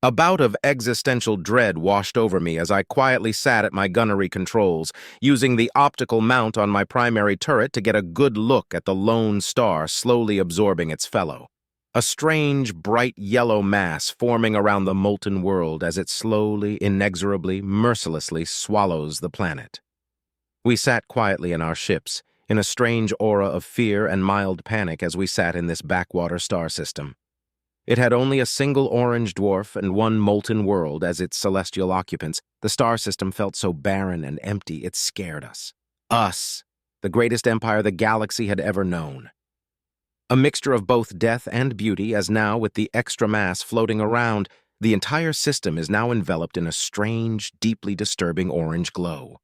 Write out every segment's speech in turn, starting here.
A bout of existential dread washed over me as I quietly sat at my gunnery controls, using the optical mount on my primary turret to get a good look at the lone star slowly absorbing its fellow. A strange, bright yellow mass forming around the molten world as it slowly, inexorably, mercilessly swallows the planet. We sat quietly in our ships, in a strange aura of fear and mild panic as we sat in this backwater star system. It had only a single orange dwarf and one molten world as its celestial occupants. The star system felt so barren and empty it scared us. Us, the greatest empire the galaxy had ever known. A mixture of both death and beauty, as now, with the extra mass floating around, the entire system is now enveloped in a strange, deeply disturbing orange glow.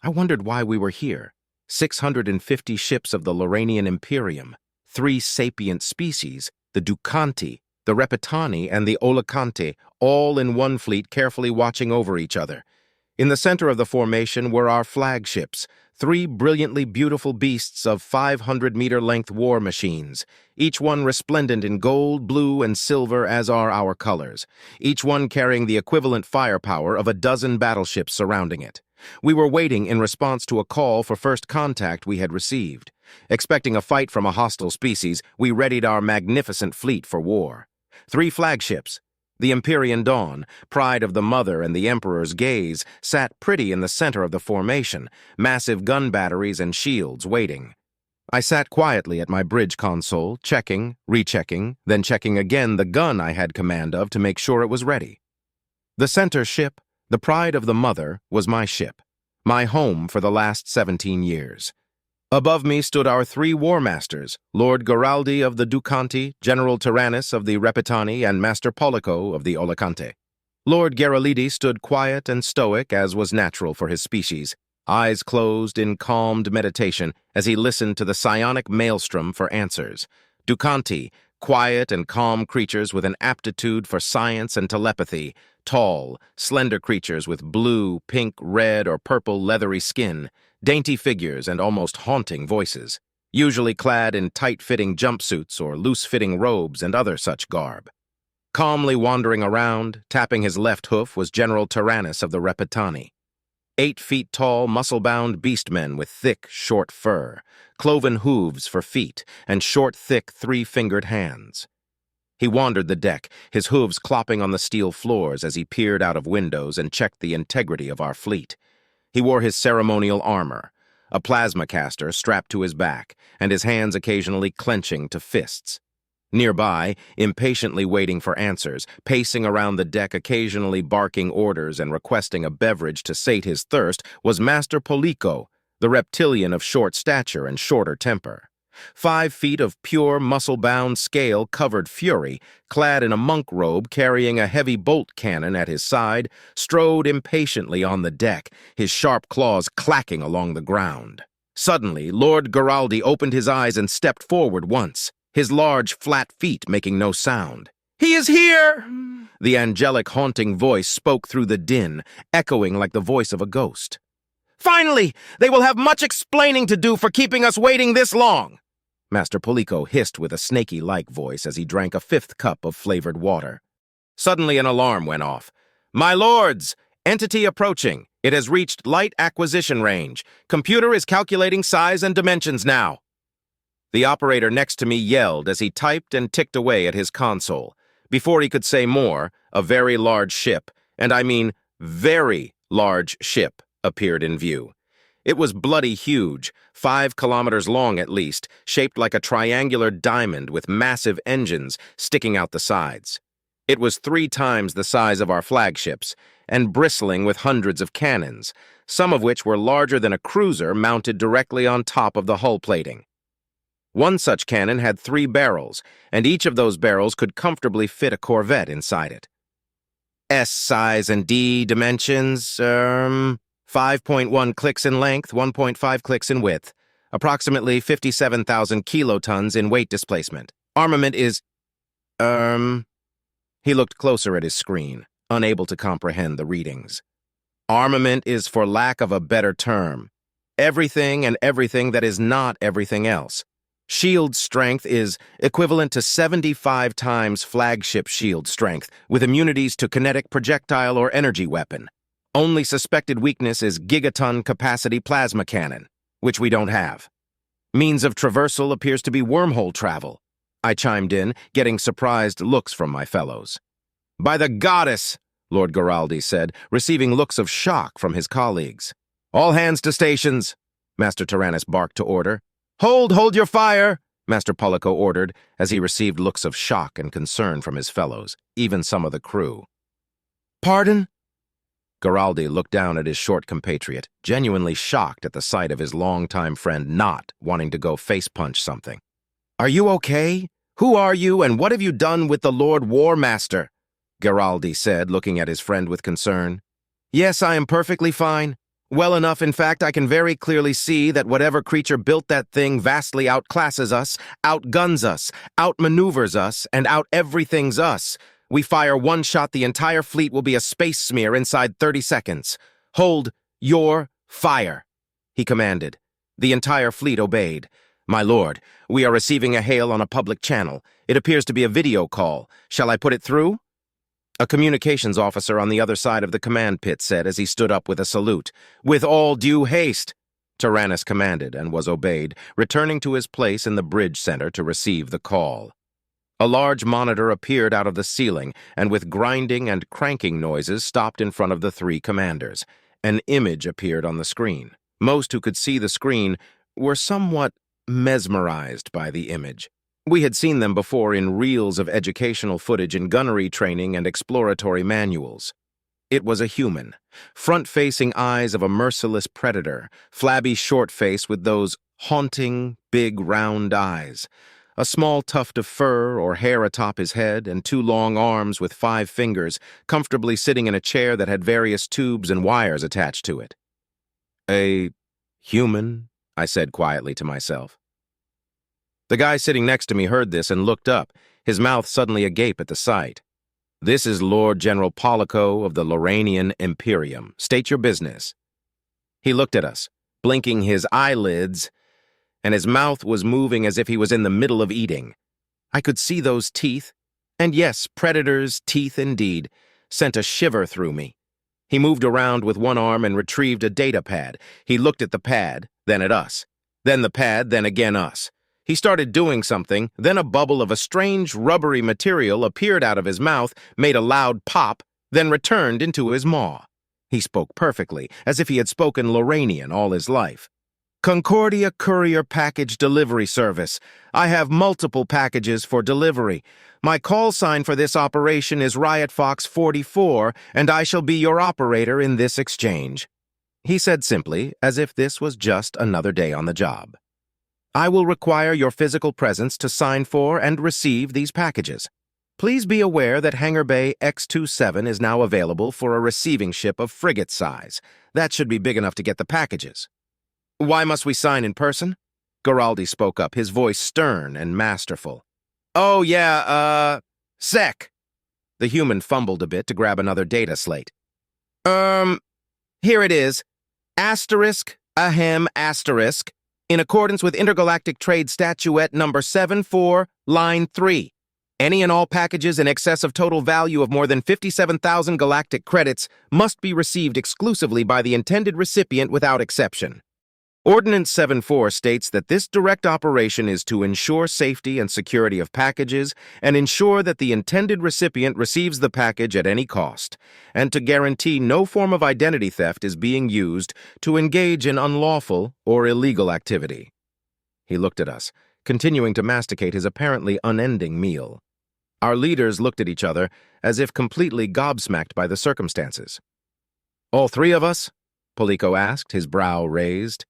I wondered why we were here. 650 ships of the Loranian Imperium, 3 sapient species, the Ducanti, the Repitani, and the Olacante, all in one fleet carefully watching over each other. In the center of the formation were our flagships, 3 brilliantly beautiful beasts of 500-meter-length war machines, each one resplendent in gold, blue, and silver as are our colors, each one carrying the equivalent firepower of a dozen battleships surrounding it. We were waiting in response to a call for first contact we had received. Expecting a fight from a hostile species, we readied our magnificent fleet for war. 3 flagships, the Empyrean Dawn, pride of the Mother and the Emperor's gaze, sat pretty in the center of the formation, massive gun batteries and shields waiting. I sat quietly at my bridge console, checking, rechecking, then checking again the gun I had command of to make sure it was ready. The center ship, the pride of the Mother, was my ship, my home for the last 17 years. Above me stood our 3 war masters, Lord Garaldi of the Ducanti, General Tyrannus of the Repitani, and Master Polico of the Olacante. Lord Garalidi stood quiet and stoic as was natural for his species, eyes closed in calmed meditation as he listened to the psionic maelstrom for answers. Ducanti, quiet and calm creatures with an aptitude for science and telepathy, tall, slender creatures with blue, pink, red, or purple leathery skin, dainty figures and almost haunting voices, usually clad in tight-fitting jumpsuits or loose-fitting robes and other such garb. Calmly wandering around, tapping his left hoof, was General Tyrannus of the Repitani. 8 feet tall, muscle-bound beastmen with thick, short fur, cloven hooves for feet, and short, thick, 3-fingered hands. He wandered the deck, his hooves clopping on the steel floors as he peered out of windows and checked the integrity of our fleet. He wore his ceremonial armor, a plasma caster strapped to his back, and his hands occasionally clenching to fists. Nearby, impatiently waiting for answers, pacing around the deck occasionally barking orders and requesting a beverage to sate his thirst, was Master Polico, the reptilian of short stature and shorter temper. 5 feet of pure, muscle-bound, scale-covered fury, clad in a monk robe carrying a heavy bolt cannon at his side, strode impatiently on the deck, his sharp claws clacking along the ground. Suddenly, Lord Garaldi opened his eyes and stepped forward once, his large, flat feet making no sound. "He is here!" The angelic, haunting voice spoke through the din, echoing like the voice of a ghost. "Finally! They will have much explaining to do for keeping us waiting this long!" Master Polico hissed with a snaky-like voice as he drank a 5th cup of flavored water. Suddenly an alarm went off. "My lords! Entity approaching. It has reached light acquisition range. Computer is calculating size and dimensions now." The operator next to me yelled as he typed and ticked away at his console. Before he could say more, a very large ship, and I mean very large ship, appeared in view. It was bloody huge, 5 kilometers long at least, shaped like a triangular diamond with massive engines sticking out the sides. It was 3 times the size of our flagships, and bristling with hundreds of cannons, some of which were larger than a cruiser mounted directly on top of the hull plating. One such cannon had 3 barrels, and each of those barrels could comfortably fit a corvette inside it. S size and D dimensions, 5.1 clicks in length, 1.5 clicks in width. Approximately 57,000 kilotons in weight displacement. Armament is, He looked closer at his screen, unable to comprehend the readings. Armament is, for lack of a better term, everything and everything that is not everything else. Shield strength is equivalent to 75 times flagship shield strength, with immunities to kinetic, projectile, or energy weapon. Only suspected weakness is gigaton capacity plasma cannon, which we don't have. Means of traversal appears to be wormhole travel. I chimed in, getting surprised looks from my fellows. By the goddess, Lord Giraldi said, receiving looks of shock from his colleagues. All hands to stations, Master Tyrannus barked to order. Hold your fire, Master Pollico ordered, as he received looks of shock and concern from his fellows, even some of the crew. Pardon? Giraldi looked down at his short compatriot, genuinely shocked at the sight of his longtime friend not wanting to go face-punch something. Are you okay? Who are you, and what have you done with the Lord War Master? Giraldi said, looking at his friend with concern. Yes, I am perfectly fine. Well enough, in fact, I can very clearly see that whatever creature built that thing vastly outclasses us, outguns us, outmaneuvers us, and out-everything's us. We fire one shot, the entire fleet will be a space smear inside 30 seconds. Hold your fire, he commanded. The entire fleet obeyed. My lord, we are receiving a hail on a public channel. It appears to be a video call. Shall I put it through? A communications officer on the other side of the command pit said as he stood up with a salute. With all due haste, Tyrannus commanded and was obeyed, returning to his place in the bridge center to receive the call. A large monitor appeared out of the ceiling and with grinding and cranking noises stopped in front of the three commanders. An image appeared on the screen. Most who could see the screen were somewhat mesmerized by the image. We had seen them before in reels of educational footage in gunnery training and exploratory manuals. It was a human, front-facing eyes of a merciless predator, flabby short face with those haunting, big, round eyes, a small tuft of fur or hair atop his head, and 2 long arms with 5 fingers, comfortably sitting in a chair that had various tubes and wires attached to it. A human? I said quietly to myself. The guy sitting next to me heard this and looked up, his mouth suddenly agape at the sight. This is Lord General Pollico of the Loranian Imperium. State your business. He looked at us, blinking his eyelids, and his mouth was moving as if he was in the middle of eating. I could see those teeth, and yes, predators' teeth indeed, sent a shiver through me. He moved around with one arm and retrieved a data pad. He looked at the pad, then at us. Then the pad, then again us. He started doing something, then a bubble of a strange rubbery material appeared out of his mouth, made a loud pop, then returned into his maw. He spoke perfectly, as if he had spoken Loranian all his life. Concordia Courier Package Delivery Service. I have multiple packages for delivery. My call sign for this operation is Riot Fox 44, and I shall be your operator in this exchange. He said simply, as if this was just another day on the job. I will require your physical presence to sign for and receive these packages. Please be aware that Hangar Bay X-27 is now available for a receiving ship of frigate size. That should be big enough to get the packages. Why must we sign in person? Giraldi spoke up, his voice stern and masterful. Oh, yeah, sec. The human fumbled a bit to grab another data slate. Here it is. Asterisk, ahem, asterisk. In accordance with Intergalactic Trade Statuette number 74, line 3. Any and all packages in excess of total value of more than 57,000 galactic credits must be received exclusively by the intended recipient without exception. Ordinance 74 states that this direct operation is to ensure safety and security of packages and ensure that the intended recipient receives the package at any cost, and to guarantee no form of identity theft is being used to engage in unlawful or illegal activity. He looked at us, continuing to masticate his apparently unending meal. Our leaders looked at each other as if completely gobsmacked by the circumstances. All 3 of us? Pollico asked, his brow raised.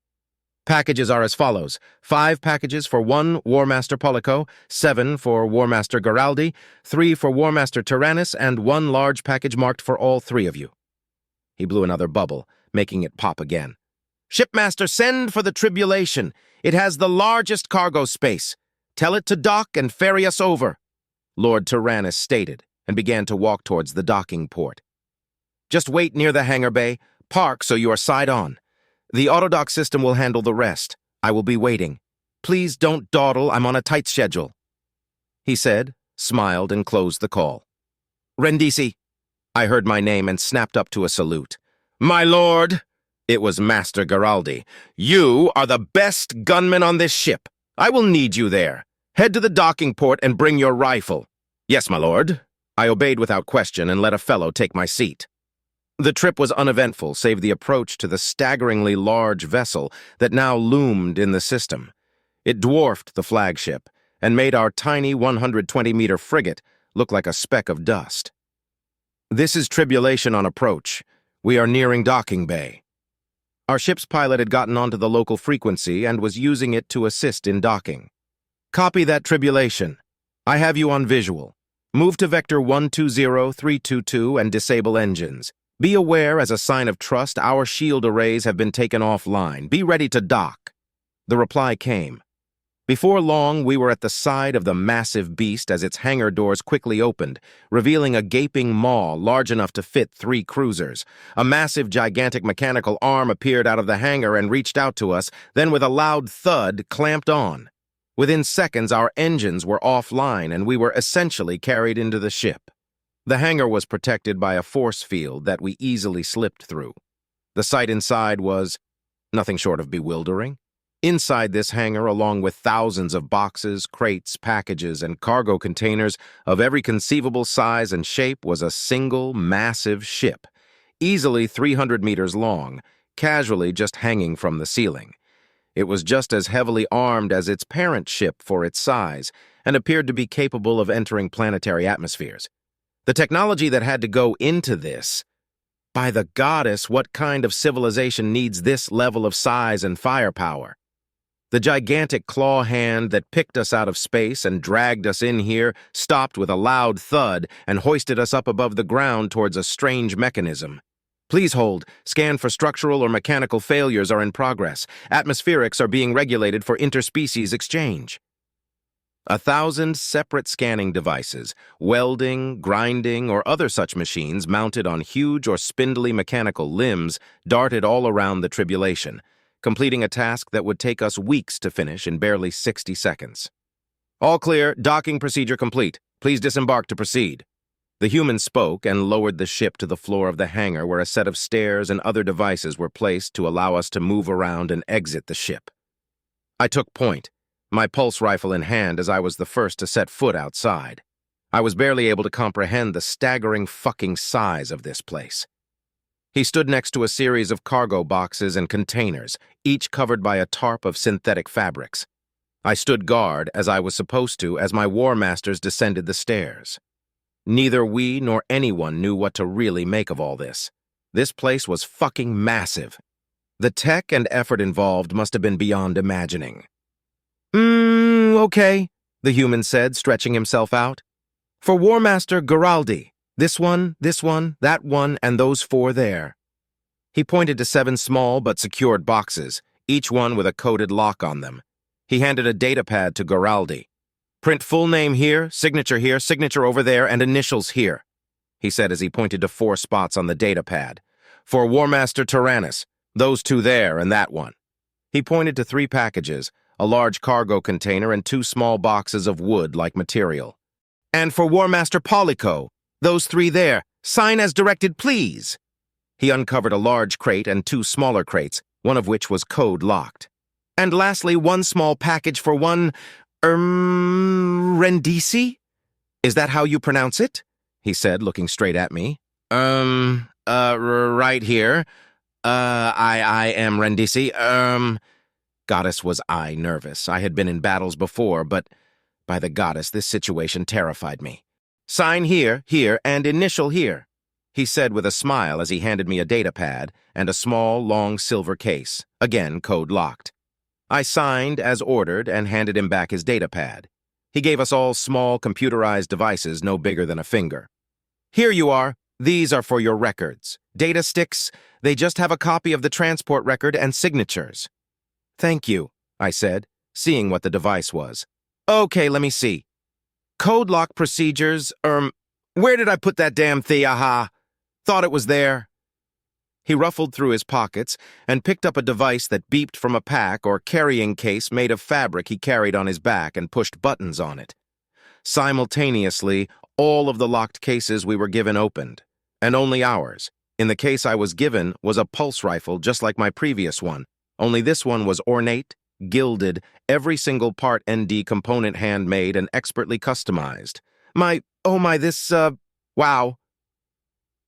Packages are as follows. 5 packages for 1 War Master Pollico, 7 for War Master Giraldi, 3 for War Master Tyrannus, and 1 large package marked for all 3 of you. He blew another bubble, making it pop again. Shipmaster, send for the tribulation. It has the largest cargo space. Tell it to dock and ferry us over, Lord Tyrannus stated, and began to walk towards the docking port. Just wait near the hangar bay. Park so you are side on. The autodock system will handle the rest. I will be waiting. Please don't dawdle, I'm on a tight schedule. He said, smiled, and closed the call. Rendisi. I heard my name and snapped up to a salute. My lord! It was Master Garaldi. You are the best gunman on this ship. I will need you there. Head to the docking port and bring your rifle. Yes, my lord. I obeyed without question and let a fellow take my seat. The trip was uneventful, save the approach to the staggeringly large vessel that now loomed in the system. It dwarfed the flagship and made our tiny 120-meter frigate look like a speck of dust. This is Tribulation on approach. We are nearing docking bay. Our ship's pilot had gotten onto the local frequency and was using it to assist in docking. Copy that, Tribulation. I have you on visual. Move to Vector 120322 and disable engines. Be aware, as a sign of trust, our shield arrays have been taken offline. Be ready to dock. The reply came. Before long, we were at the side of the massive beast as its hangar doors quickly opened, revealing a gaping maw large enough to fit 3 cruisers. A massive, gigantic mechanical arm appeared out of the hangar and reached out to us, then with a loud thud, clamped on. Within seconds, our engines were offline and we were essentially carried into the ship. The hangar was protected by a force field that we easily slipped through. The sight inside was nothing short of bewildering. Inside this hangar, along with thousands of boxes, crates, packages, and cargo containers of every conceivable size and shape, was a single, massive ship, easily 300 meters long, casually just hanging from the ceiling. It was just as heavily armed as its parent ship for its size, and appeared to be capable of entering planetary atmospheres. The technology that had to go into this— by the goddess, what kind of civilization needs this level of size and firepower? The gigantic claw hand that picked us out of space and dragged us in here stopped with a loud thud and hoisted us up above the ground towards a strange mechanism. Please hold. Scan for structural or mechanical failures are in progress. Atmospherics are being regulated for interspecies exchange. 1,000 separate scanning devices, welding, grinding, or other such machines mounted on huge or spindly mechanical limbs darted all around the tribulation, completing a task that would take us weeks to finish in barely 60 seconds. All clear, docking procedure complete. Please disembark to proceed. The human spoke and lowered the ship to the floor of the hangar where a set of stairs and other devices were placed to allow us to move around and exit the ship. I took point, my pulse rifle in hand, as I was the first to set foot outside. I was barely able to comprehend the staggering fucking size of this place. He stood next to a series of cargo boxes and containers, each covered by a tarp of synthetic fabrics. I stood guard, as I was supposed to, as my war masters descended the stairs. Neither we nor anyone knew what to really make of all this. This place was fucking massive. The tech and effort involved must have been beyond imagining. Okay, the human said, stretching himself out. For War Master Garaldi, this one, that one, and those 4 there. He pointed to 7 small but secured boxes, each one with a coded lock on them. He handed a data pad to Garaldi. Print full name here, signature over there, and initials here, he said as he pointed to 4 spots on the data pad. For War Master Tyrannus, those 2 there and that one. He pointed to 3 packages, a large cargo container and 2 small boxes of wood-like material. And for War Master Polico, those 3 there. Sign as directed, please. He uncovered a large crate and 2 smaller crates, one of which was code-locked. And lastly, 1 small package for one, Rendisi? Is that how you pronounce it? He said, looking straight at me. Right here. I am Rendisi. Goddess, was I nervous. I had been in battles before, but by the goddess, this situation terrified me. Sign here, and initial here, he said with a smile as he handed me a data pad and a small, long silver case, again code-locked. I signed as ordered and handed him back his data pad. He gave us all small, computerized devices no bigger than a finger. Here you are. These are for your records. Data sticks, they just have a copy of the transport record and signatures. Thank you, I said, seeing what the device was. Okay, let me see. Code lock procedures, where did I put that damn thing? Aha. Thought it was there. He ruffled through his pockets and picked up a device that beeped from a pack or carrying case made of fabric he carried on his back and pushed buttons on it. Simultaneously, all of the locked cases we were given opened, and only ours. In the case I was given was a pulse rifle just like my previous one, only this one was ornate, gilded, every single part ND component handmade and expertly customized. Wow.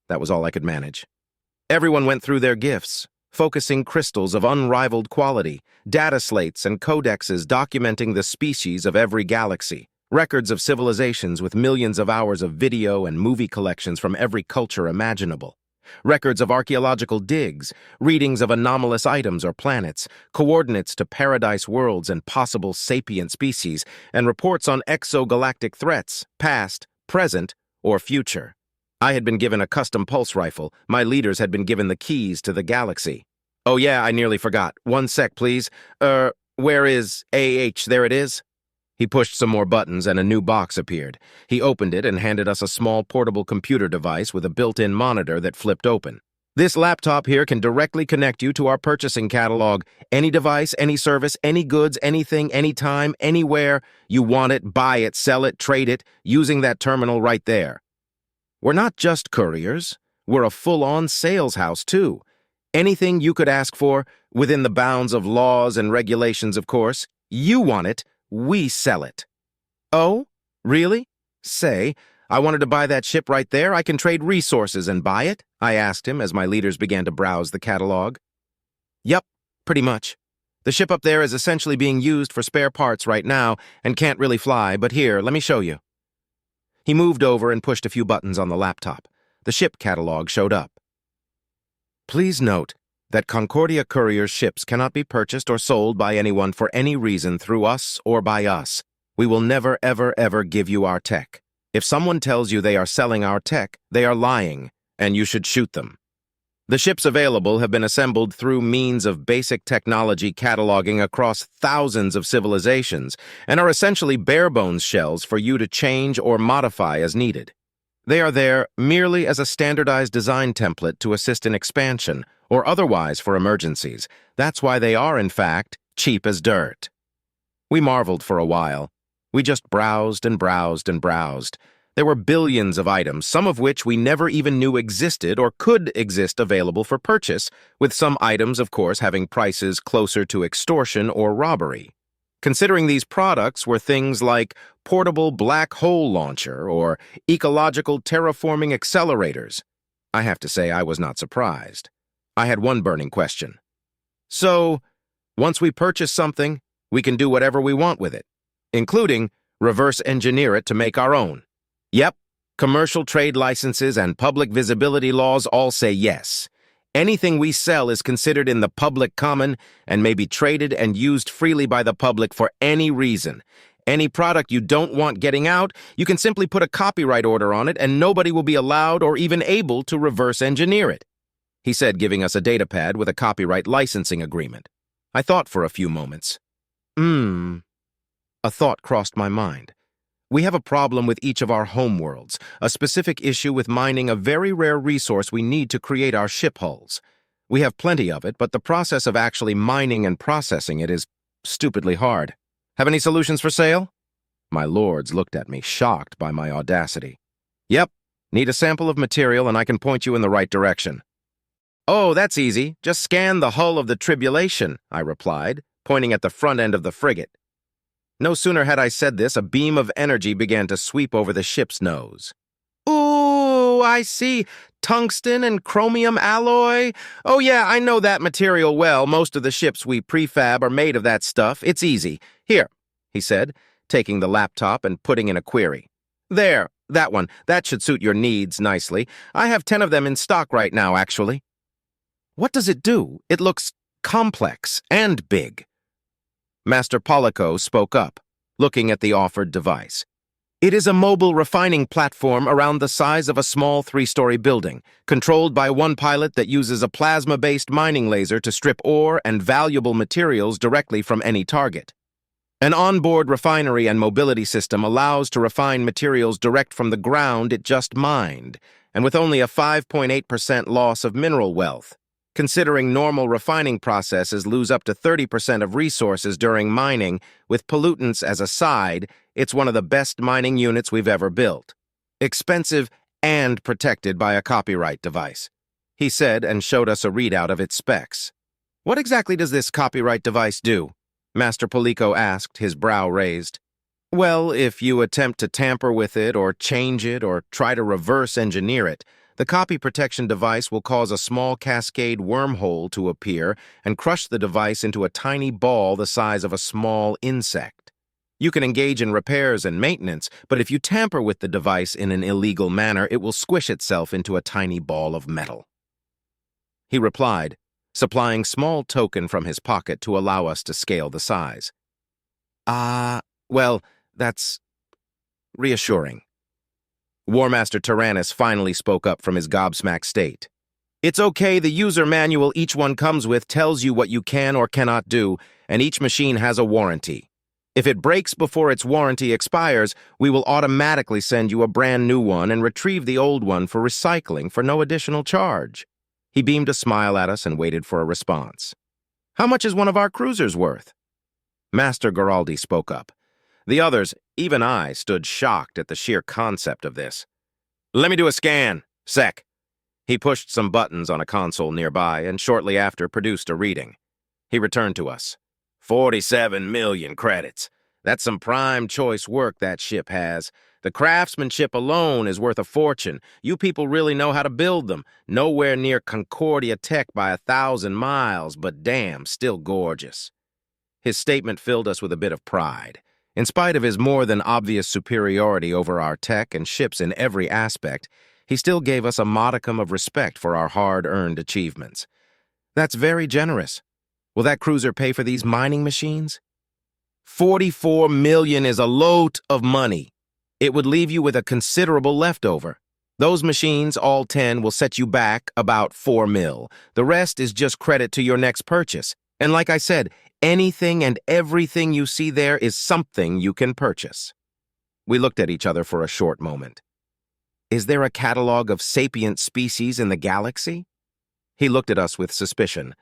That was all I could manage. Everyone went through their gifts, focusing crystals of unrivaled quality, data slates and codexes documenting the species of every galaxy, records of civilizations with millions of hours of video and movie collections from every culture imaginable, records of archaeological digs, readings of anomalous items or planets, coordinates to paradise worlds and possible sapient species, and reports on exogalactic threats, past, present, or future. I had been given a custom pulse rifle. My leaders had been given the keys to the galaxy. Oh yeah, I nearly forgot. 1 sec, please. Where is AH? There it is. He pushed some more buttons and a new box appeared. He opened it and handed us a small portable computer device with a built-in monitor that flipped open. This laptop here can directly connect you to our purchasing catalog. Any device, any service, any goods, anything, anytime, anywhere. You want it, buy it, sell it, trade it, using that terminal right there. We're not just couriers. We're a full-on sales house, too. Anything you could ask for, within the bounds of laws and regulations, of course. You want it, we sell it. Oh? Really? Say, I wanted to buy that ship right there. I can trade resources and buy it? I asked him as my leaders began to browse the catalog. Yep, pretty much. The ship up there is essentially being used for spare parts right now and can't really fly, but here, let me show you. He moved over and pushed a few buttons on the laptop. The ship catalog showed up. Please note that Concordia Couriers ships cannot be purchased or sold by anyone for any reason through us or by us. We will never, ever, ever give you our tech. If someone tells you they are selling our tech, they are lying, and you should shoot them. The ships available have been assembled through means of basic technology cataloging across thousands of civilizations and are essentially bare-bones shells for you to change or modify as needed. They are there merely as a standardized design template to assist in expansion or otherwise for emergencies. That's why they are, in fact, cheap as dirt. We marveled for a while. We just browsed and browsed and browsed. There were billions of items, some of which we never even knew existed or could exist available for purchase, with some items, of course, having prices closer to extortion or robbery. Considering these products were things like portable black hole launcher or ecological terraforming accelerators, I have to say I was not surprised. I had one burning question. So, once we purchase something, we can do whatever we want with it, including reverse engineer it to make our own. Yep, commercial trade licenses and public visibility laws all say yes. Anything we sell is considered in the public common and may be traded and used freely by the public for any reason. Any product you don't want getting out, you can simply put a copyright order on it and nobody will be allowed or even able to reverse engineer it, he said, giving us a datapad with a copyright licensing agreement. I thought for a few moments. A thought crossed my mind. We have a problem with each of our homeworlds, a specific issue with mining a very rare resource we need to create our ship hulls. We have plenty of it, but the process of actually mining and processing it is stupidly hard. Have any solutions for sale? My lords looked at me, shocked by my audacity. Yep, need a sample of material and I can point you in the right direction. Oh, that's easy. Just scan the hull of the Tribulation, I replied, pointing at the front end of the frigate. No sooner had I said this, a beam of energy began to sweep over the ship's nose. Ooh, I see. Tungsten and chromium alloy. Oh yeah, I know that material well. Most of the ships we prefab are made of that stuff. It's easy. Here, he said, taking the laptop and putting in a query. There, that one. That should suit your needs nicely. I have 10 of them in stock right now, actually. What does it do? It looks complex and big. Master Polico spoke up, looking at the offered device. It is a mobile refining platform around the size of a small 3-story building, controlled by one pilot that uses a plasma-based mining laser to strip ore and valuable materials directly from any target. An onboard refinery and mobility system allows to refine materials direct from the ground it just mined, and with only a 5.8% loss of mineral wealth. Considering normal refining processes lose up to 30% of resources during mining, with pollutants as a side, it's one of the best mining units we've ever built. Expensive and protected by a copyright device, he said and showed us a readout of its specs. What exactly does this copyright device do? Master Polico asked, his brow raised. Well, if you attempt to tamper with it or change it or try to reverse engineer it, the copy protection device will cause a small cascade wormhole to appear and crush the device into a tiny ball the size of a small insect. You can engage in repairs and maintenance, but if you tamper with the device in an illegal manner, it will squish itself into a tiny ball of metal. He replied, supplying small token from his pocket to allow us to scale the size. Well, that's reassuring. War Master Tyrannus finally spoke up from his gobsmacked state. It's okay, the user manual each one comes with tells you what you can or cannot do, and each machine has a warranty. If it breaks before its warranty expires, we will automatically send you a brand new one and retrieve the old one for recycling for no additional charge. He beamed a smile at us and waited for a response. How much is one of our cruisers worth? Master Giraldi spoke up. The others, even I, stood shocked at the sheer concept of this. Let me do a scan, sec. He pushed some buttons on a console nearby and shortly after produced a reading. He returned to us. 47 million credits. That's some prime choice work that ship has. The craftsmanship alone is worth a fortune. You people really know how to build them. Nowhere near Concordia Tech by 1,000 miles, but damn, still gorgeous. His statement filled us with a bit of pride. In spite of his more than obvious superiority over our tech and ships in every aspect, he still gave us a modicum of respect for our hard-earned achievements. That's very generous. Will that cruiser pay for these mining machines? 44 million is a lot of money. It would leave you with a considerable leftover. Those machines, all 10, will set you back about 4 mil. The rest is just credit to your next purchase. And like I said, anything and everything you see there is something you can purchase. We looked at each other for a short moment. Is there a catalog of sapient species in the galaxy? He looked at us with suspicion,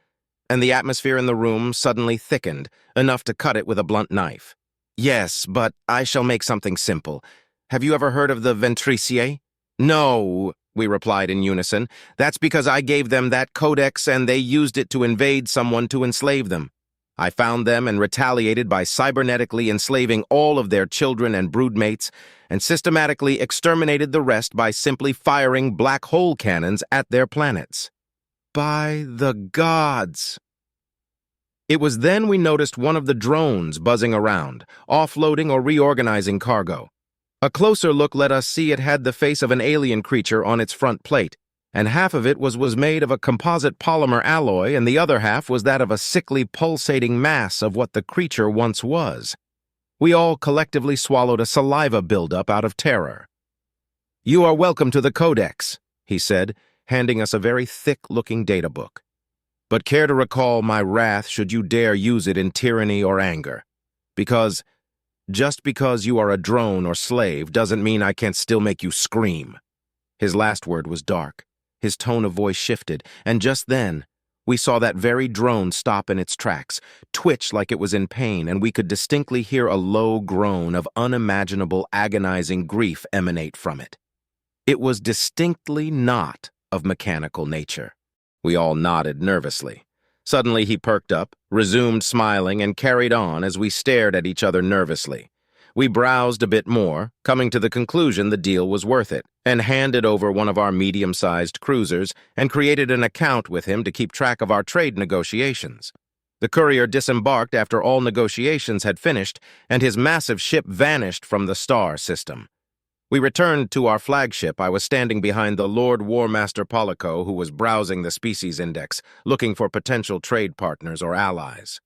and the atmosphere in the room suddenly thickened, enough to cut it with a blunt knife. Yes, but I shall make something simple. Have you ever heard of the Ventriciae? No, we replied in unison. That's because I gave them that codex and they used it to invade someone to enslave them. I found them and retaliated by cybernetically enslaving all of their children and broodmates, and systematically exterminated the rest by simply firing black hole cannons at their planets. By the gods! It was then we noticed one of the drones buzzing around, offloading or reorganizing cargo. A closer look let us see it had the face of an alien creature on its front plate, and half of it was made of a composite polymer alloy and the other half was that of a sickly pulsating mass of what the creature once was. We all collectively swallowed a saliva buildup out of terror. You are welcome to the Codex, he said, handing us a very thick-looking data book. But care to recall my wrath should you dare use it in tyranny or anger. Because just because you are a drone or slave doesn't mean I can't still make you scream. His last word was dark. His tone of voice shifted, and just then, we saw that very drone stop in its tracks, twitch like it was in pain, and we could distinctly hear a low groan of unimaginable, agonizing grief emanate from it. It was distinctly not of mechanical nature. We all nodded nervously. Suddenly he perked up, resumed smiling, and carried on as we stared at each other nervously. We browsed a bit more, coming to the conclusion the deal was worth it, and handed over one of our medium-sized cruisers and created an account with him to keep track of our trade negotiations. The courier disembarked after all negotiations had finished, and his massive ship vanished from the star system. We returned to our flagship. I was standing behind the Lord War Master Polico, who was browsing the species index, looking for potential trade partners or allies.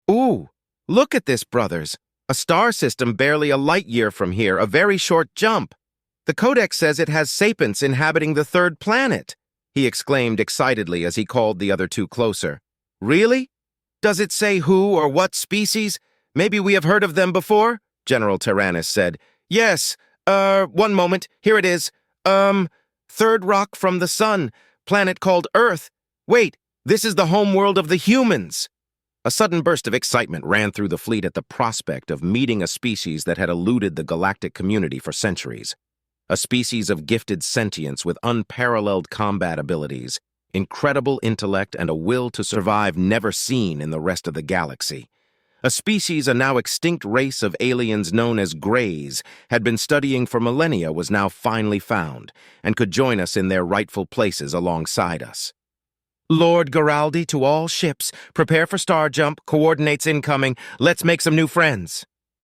Ooh, look at this, brothers. A star system barely a light year from here, a very short jump. The Codex says it has sapients inhabiting the third planet, he exclaimed excitedly as he called the other two closer. Really? Does it say who or what species? Maybe we have heard of them before? General Tyrannus said. Yes. One moment. Here it is. Third rock from the sun. Planet called Earth. Wait, This is the homeworld of the humans! A sudden burst of excitement ran through the fleet at the prospect of meeting a species that had eluded the galactic community for centuries. A species of gifted sentience with unparalleled combat abilities, incredible intellect, and a will to survive never seen in the rest of the galaxy. A species a now extinct race of aliens known as Greys had been studying for millennia was now finally found, and could join us in their rightful places alongside us. Lord Garaldi, to all ships, prepare for star jump, coordinates incoming, let's make some new friends.